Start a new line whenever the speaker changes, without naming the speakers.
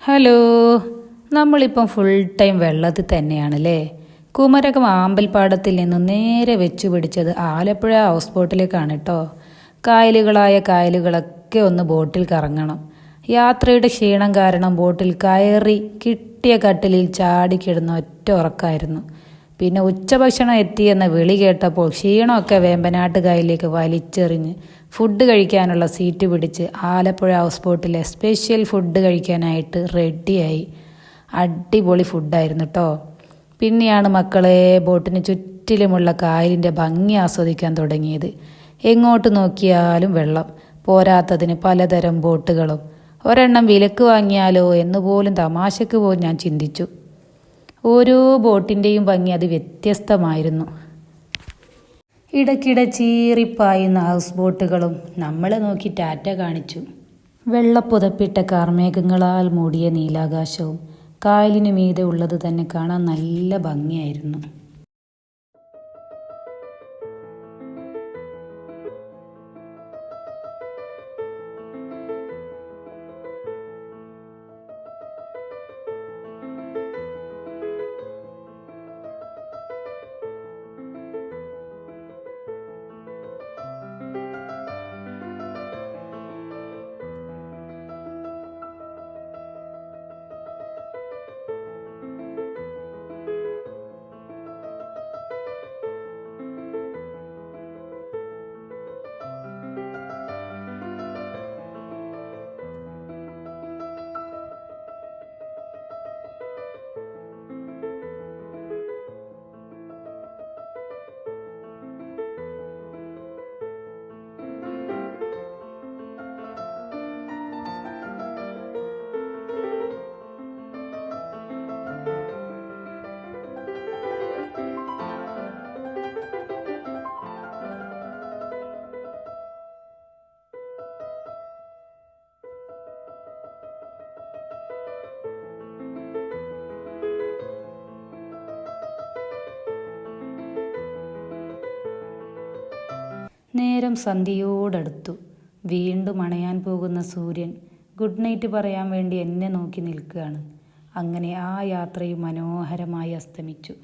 Hello, നമ്മളിപ്പം full time വെള്ളത്തിൽ തന്നെയാണല്ലേ. കുമരകം ആമ്പൽപ്പാടത്തിൽ നിന്നും നേരെ വെച്ചു പിടിച്ചത് ആലപ്പുഴ ഹൗസ് ബോട്ടിലേക്കാണ് കേട്ടോ. കായലുകളൊക്കെ ഒന്ന് ബോട്ടിൽ കറങ്ങണം. യാത്രയുടെ ക്ഷീണം കാരണം ബോട്ടിൽ കയറി കിട്ടിയ കട്ടിലിൽ ചാടിക്കിടുന്ന ഒറ്റ ഉറക്കമായിരുന്നു. പിന്നെ ഉച്ചഭക്ഷണം എത്തിയെന്ന വിളി കേട്ടപ്പോൾ ക്ഷീണമൊക്കെ വേമ്പനാട്ട് കായലിലേക്ക് വലിച്ചെറിഞ്ഞ് ഫുഡ് കഴിക്കാനുള്ള സീറ്റ് പിടിച്ച് ആലപ്പുഴ ഹൗസ് ബോട്ടിലെ സ്പെഷ്യൽ ഫുഡ് കഴിക്കാനായിട്ട് റെഡിയായി. അടിപൊളി ഫുഡായിരുന്നു കേട്ടോ. പിന്നെയാണ് മക്കളെ ബോട്ടിന് ചുറ്റിലുമുള്ള കായലിൻ്റെ ഭംഗി ആസ്വദിക്കാൻ തുടങ്ങിയത്. എങ്ങോട്ട് നോക്കിയാലും വെള്ളം, പോരാത്തതിന് പലതരം ബോട്ടുകളും. ഒരെണ്ണം വിലക്ക് വാങ്ങിയാലോ എന്നുപോലും തമാശക്ക് പോലും ഞാൻ ചിന്തിച്ചു. ഓരോ ബോട്ടിൻ്റെയും ഭംഗി അത് വ്യത്യസ്തമായിരുന്നു. ഇടയ്ക്കിടെ ചീറിപ്പായുന്ന ഹൗസ് ബോട്ടുകളും നമ്മളെ നോക്കി ടാറ്റ കാണിച്ചു. വെള്ളപ്പുതപ്പിട്ട കാർമേഘങ്ങളാൽ മൂടിയ നീലാകാശവും കായലിനു മീതെ ഉള്ളത് തന്നെ കാണാൻ നല്ല ഭംഗിയായിരുന്നു. നേരം സന്ധ്യയോടടുത്തു. വീണ്ടും അണയാൻ പോകുന്ന സൂര്യൻ ഗുഡ് നൈറ്റ് പറയാൻ വേണ്ടി എന്നെ നോക്കി നിൽക്കുകയാണ്. അങ്ങനെ ആ യാത്രയും മനോഹരമായി അസ്തമിച്ചു.